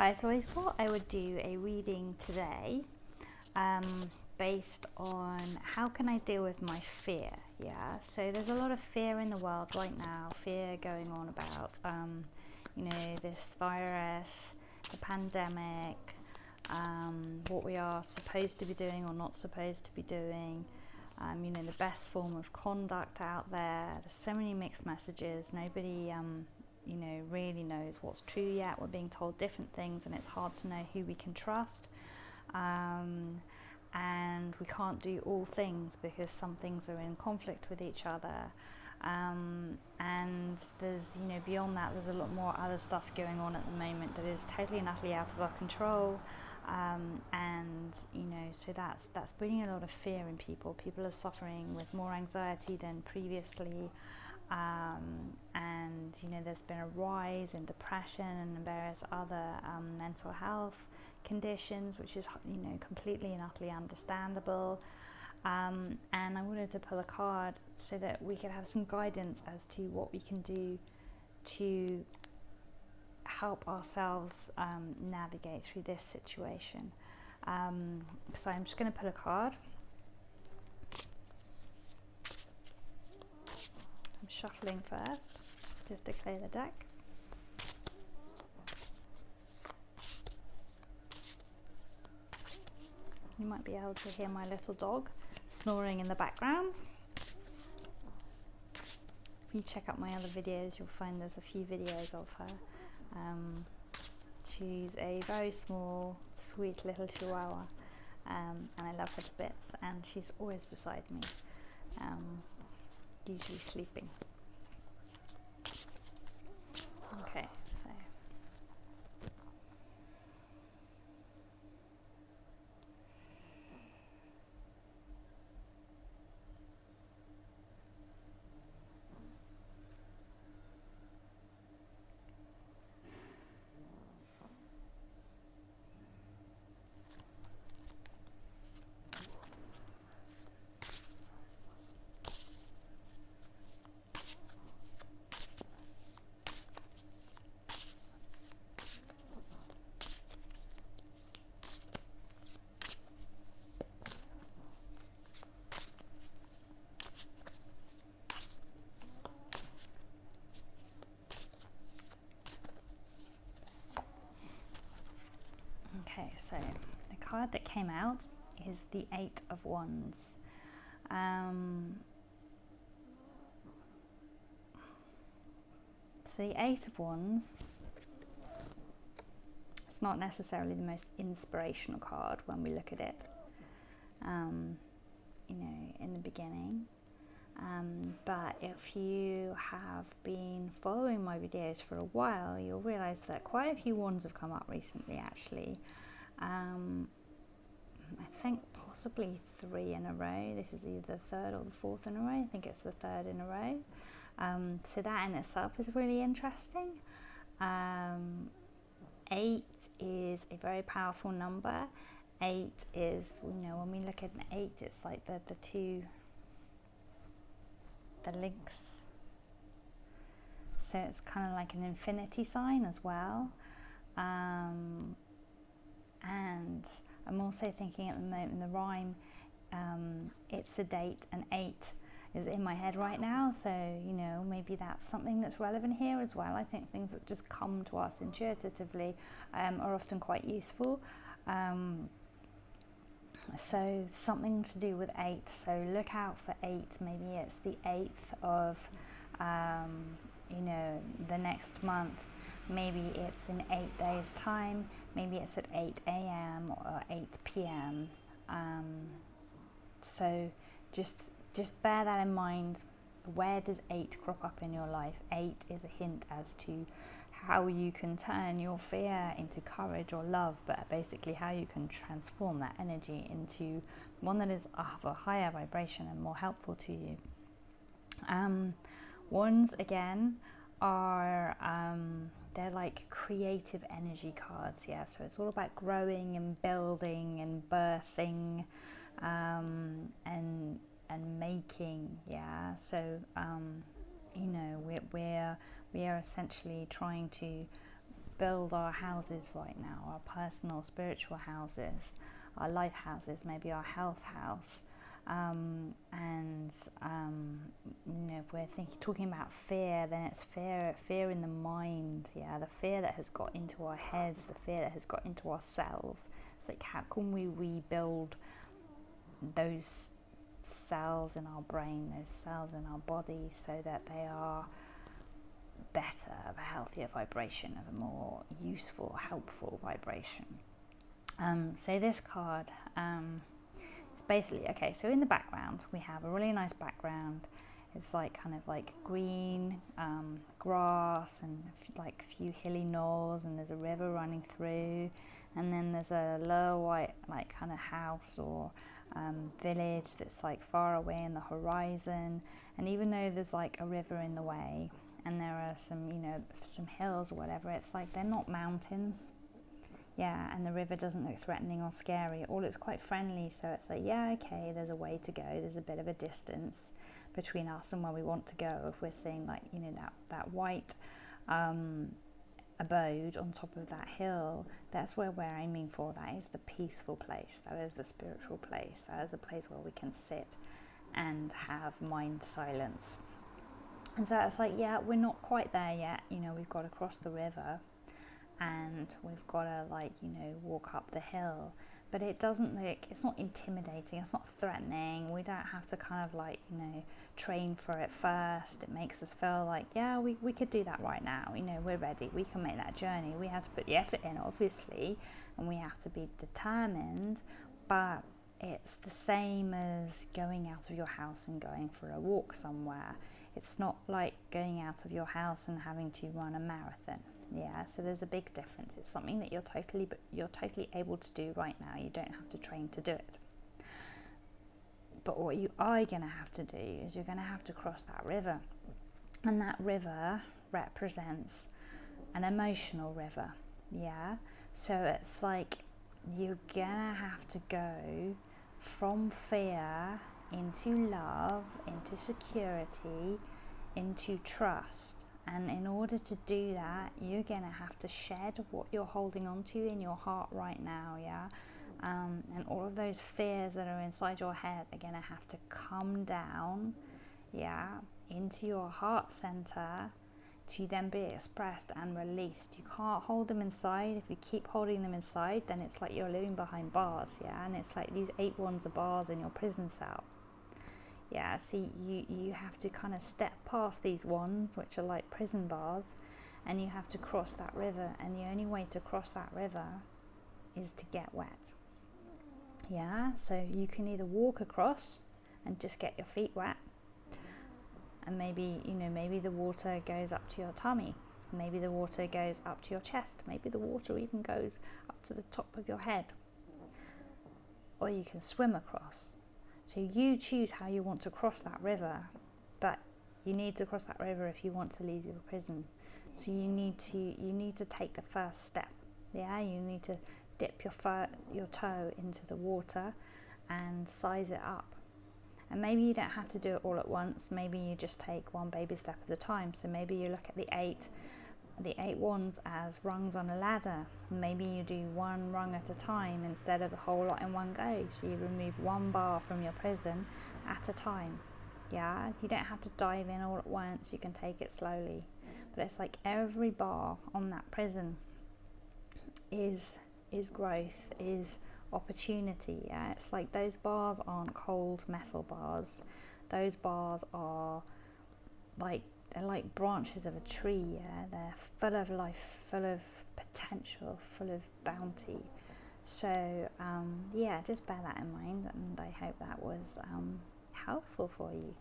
Hi, so I thought I would do a reading today based on how can I deal with my fear. Yeah, so there's a lot of fear in the world right now, fear going on about this virus, the pandemic, what we are supposed to be doing or not supposed to be doing, the best form of conduct out there. There's so many mixed messages. Nobody really knows what's true yet. We're being told different things and it's hard to know who we can trust. And we can't do all things because some things are in conflict with each other. And there's, beyond that, there's a lot more other stuff going on at the moment that is totally and utterly out of our control. So that's bringing a lot of fear in people. People are suffering with more anxiety than previously. There's been a rise in depression and various other mental health conditions, which is completely and utterly understandable. And I wanted to pull a card so that we could have some guidance as to what we can do to help ourselves navigate through this situation. So I'm just going to pull a card. I'm shuffling first, just to clear the deck. You might be able to hear my little dog snoring in the background. If you check out my other videos, you'll find there's a few videos of her. She's a very small, sweet little chihuahua, and I love her to bits, and she's always beside me, usually sleeping. Okay, so so the card that came out is the Eight of Wands. So the Eight of Wands, it's not necessarily the most inspirational card when we look at it, in the beginning. But if you have been following my videos for a while, you'll realize that quite a few wands have come up recently, actually. I think possibly 3 in a row. This is either the third or the fourth in a row. I think it's the third in a row. So that in itself is really interesting. 8 is a very powerful number. 8 is, when we look at an 8, it's like the links. So it's kind of like an infinity sign as well. And I'm also thinking at the moment, the rhyme, it's a date, and 8 is in my head right now. So, maybe that's something that's relevant here as well. I think things that just come to us intuitively are often quite useful. So something to do with 8. So look out for 8. Maybe it's the 8th of, the next month. Maybe it's in 8 days' time. Maybe it's at 8 a.m. or 8 p.m. So just bear that in mind. Where does 8 crop up in your life? 8 is a hint as to how you can turn your fear into courage or love, but basically how you can transform that energy into one that is of a higher vibration and more helpful to you. Wands, again, are they're like creative energy cards, yeah. So it's all about growing and building and birthing, and making, yeah. So we are essentially trying to build our houses right now, our personal spiritual houses, our life houses, maybe our health house. If we're talking about fear, then it's fear in the mind, the fear that has got into our heads, the fear that has got into our cells. It's like, how can we rebuild those cells in our brain, those cells in our body, so that they are better, of a healthier vibration, of a more useful, helpful vibration. So this card, it's basically, okay, so in the background we have a really nice background. It's like kind of like green grass and like a few hilly knolls, and there's a river running through, and then there's a little white like kind of house or village that's like far away in the horizon. And even though there's like a river in the way and there are some some hills or whatever, it's like they're not mountains, and the river doesn't look threatening or scary at all. It's quite friendly, so it's like, okay, there's a way to go, there's a bit of a distance between us and where we want to go. If we're seeing like that white abode on top of that hill, that's where we're aiming for. That is the peaceful place, that is the spiritual place, that is a place where we can sit and have mind silence. And so it's like, we're not quite there yet, we've got to cross the river and we've got to walk up the hill, but it doesn't look, it's not intimidating, it's not threatening. We don't have to kind of train for it first. It makes us feel like, we could do that right now, we're ready, we can make that journey. We have to put the effort in, obviously, and we have to be determined, but it's the same as going out of your house and going for a walk somewhere. It's not like going out of your house and having to run a marathon. So there's a big difference. It's something that you're totally able to do right now. You don't have to train to do it. But what you are going to have to do is you're going to have to cross that river. And that river represents an emotional river. So it's like you're going to have to go from fear into love, into security, into trust. And in order to do that, you're going to have to shed what you're holding on to in your heart right now, and all of those fears that are inside your head are going to have to come down, into your heart center to then be expressed and released. You can't hold them inside. If you keep holding them inside, then it's like you're living behind bars, and it's like these 8 wands are bars in your prison cell. So you have to kind of step past these wands, which are like prison bars, and you have to cross that river. And the only way to cross that river is to get wet. So you can either walk across and just get your feet wet, and maybe the water goes up to your tummy, maybe the water goes up to your chest, maybe the water even goes up to the top of your head, or you can swim across. So you choose how you want to cross that river, but you need to cross that river if you want to leave your prison. So you need to take the first step. You need to dip your toe into the water and size it up. And maybe you don't have to do it all at once. Maybe you just take one baby step at a time. So maybe you look at the eight wands as rungs on a ladder. Maybe you do one rung at a time instead of the whole lot in one go. So you remove one bar from your prison at a time. You don't have to dive in all at once. You can take it slowly. But it's like every bar on that prison is growth, is opportunity. It's like those bars aren't cold metal bars. Those bars are they're like branches of a tree. They're full of life, full of potential, full of bounty. So just bear that in mind, and I hope that was helpful for you.